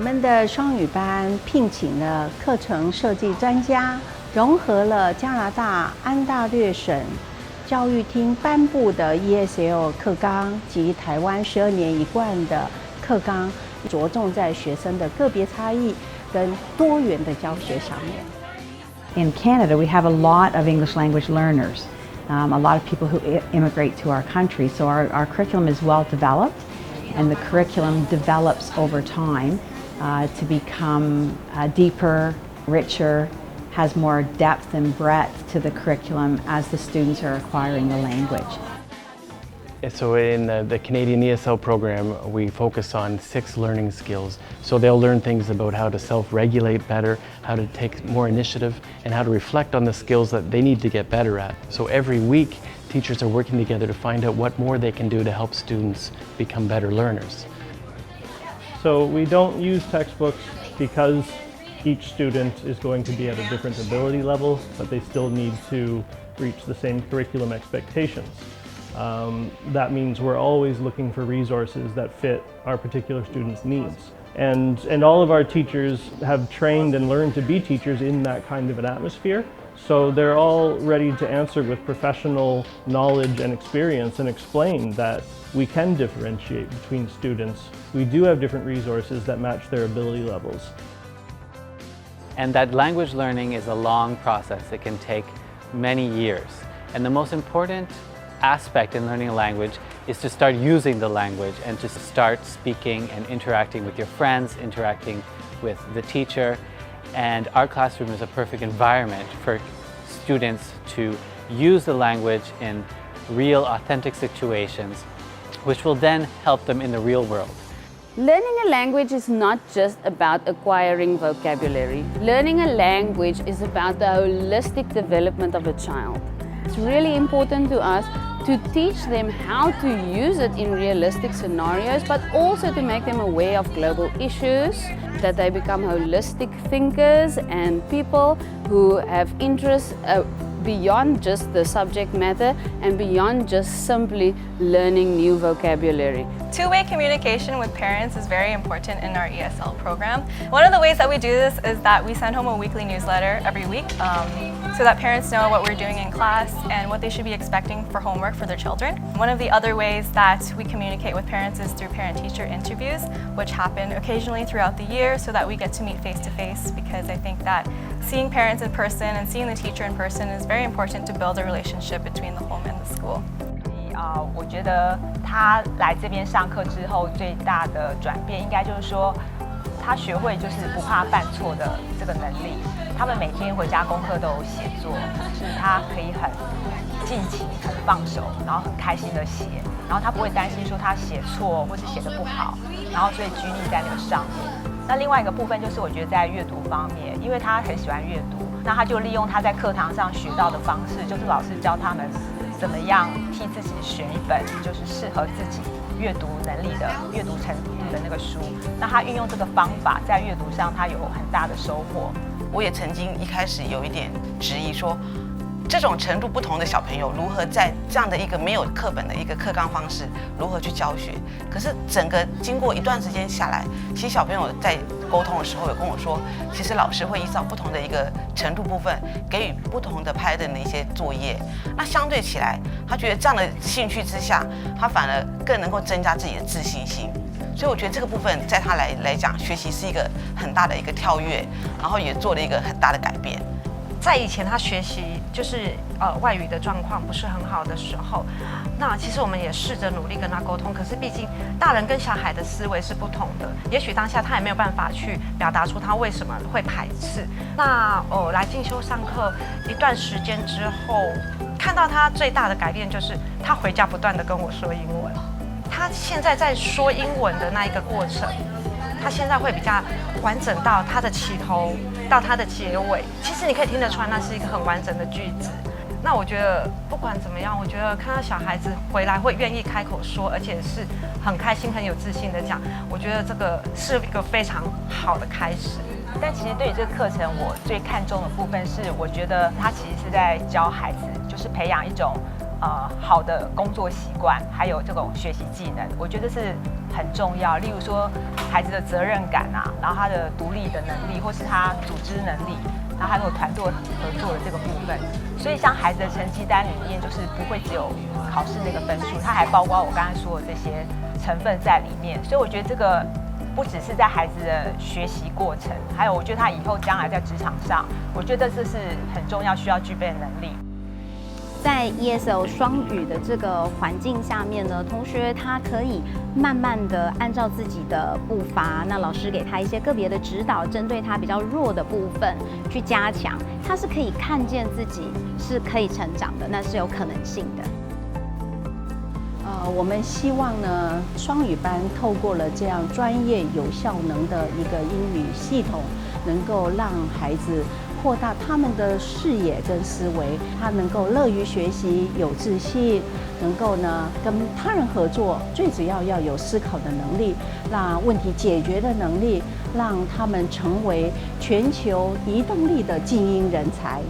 们的双语班聘请了课程设计专家，融合了加拿大安大略省教育厅颁布的 ESL 课纲及台湾12年一贯的课纲，着重在学生的个别差异跟多元的教学上面。In Canada, we have a lot of English language learners, a lot of people who immigrate to our country, so our curriculum is well developed, and the curriculum develops over time to become deeper, richer, has more depth and breadth to the curriculum as the students are acquiring the language. So in the Canadian ESL program, we focus on 6 learning skills. So they'll learn things about how to self-regulate better, how to take more initiative, and how to reflect on the skills that they need to get better at. So every week, teachers are working together to find out what more they can do to help students become better learners. So we don't use textbooks because each student is going to be at a different ability level, but they still need to reach the same curriculum expectations. That means we're always looking for resources that fit our particular students' needs. And all of our teachers have trained and learned to be teachers in that kind of an atmosphere. So they're all ready to answer with professional knowledge and experience and explain that we can differentiate between students. We do have different resources that match their ability levels. And that language learning is a long process. It can take many years. And the most important aspect in learning a language is to start using the language and to start speaking and interacting with your friends, interacting with the teacher. And our classroom is a perfect environment for students to use the language in real, authentic situations, which will then help them in the real world. Learning a language is not just about acquiring vocabulary. Learning a language is about the holistic development of a child. It's really important to us to teach them how to use it in realistic scenarios, but also to make them aware of global issues, that they become holistic thinkers and people who have interests beyond just the subject matter and beyond just simply learning new vocabulary. Two-way communication with parents is very important in our ESL program. One of the ways that we do this is that we send home a weekly newsletter every week so that parents know what we're doing in class and what they should be expecting for homework for their children. One of the other ways that we communicate with parents is through parent-teacher interviews, which happen occasionally throughout the year so that we get to meet face-to-face, because I think that seeing parents in person and seeing the teacher in person is very important to build a relationship between the home and the school. 我觉得他来这边上课之后，最大的转变应该就是说，他学会就是不怕犯错的这个能力。他们每天回家功课都有写作，就是他可以很尽情、很放手，然后很开心的写，然后他不会担心说他写错或是写得不好，然后所以拘泥在那个上面。那另外一个部分就是我觉得在阅读方面，因为他很喜欢阅读，那他就利用他在课堂上学到的方式，就是老师教他们怎么样替自己选一本就是适合自己阅读能力的、阅读程度的那个书。那他运用这个方法在阅读上，他有很大的收获。我也曾经一开始有一点质疑说，这种程度不同的小朋友如何在这样的一个没有课本的一个课纲方式如何去教学？可是整个经过一段时间下来，其实小朋友在沟通的时候有跟我说，其实老师会依照不同的一个程度部分给予不同的派的一些作业。那相对起来，他觉得这样的兴趣之下，他反而更能够增加自己的自信心。所以我觉得这个部分在他来讲，学习是一个很大的一个跳跃，然后也做了一个很大的改变。在以前他学习就是外语的状况不是很好的时候，那其实我们也试着努力跟他沟通，可是毕竟大人跟小孩的思维是不同的，也许当下他也没有办法去表达出他为什么会排斥。那来进修上课一段时间之后，看到他最大的改变就是他回家不断的跟我说英文。他现在在说英文的那一个过程，他现在会比较完整到他的起头到他的结尾，其实你可以听得出来，那是一个很完整的句子。那我觉得不管怎么样，我觉得看到小孩子回来会愿意开口说，而且是很开心、很有自信的讲，我觉得这个是一个非常好的开始。但其实对于这个课程，我最看重的部分是，我觉得他其实是在教孩子，就是培养一种好的工作习惯，还有这种学习技能，我觉得是很重要。例如说孩子的责任感啊，然后他的独立的能力，或是他组织能力，然后还有团队合作的这个部分。所以像孩子的成绩单里面，就是不会只有考试那个分数，它还包括我刚才说的这些成分在里面。所以我觉得这个不只是在孩子的学习过程，还有我觉得他以后将来在职场上，我觉得这是很重要需要具备的能力。在 ESL 双语的这个环境下面呢，同学他可以慢慢的按照自己的步伐，那老师给他一些个别的指导，针对他比较弱的部分去加强，他是可以看见自己是可以成长的，那是有可能性的。我们希望呢，双语班透过了这样专业有效能的一个英语系统，能够让孩子扩大他们的视野跟思维，他能够乐于学习，有自信，能够呢跟他人合作，最主要要有思考的能力，让问题解决的能力，让他们成为全球移动力的精英人才。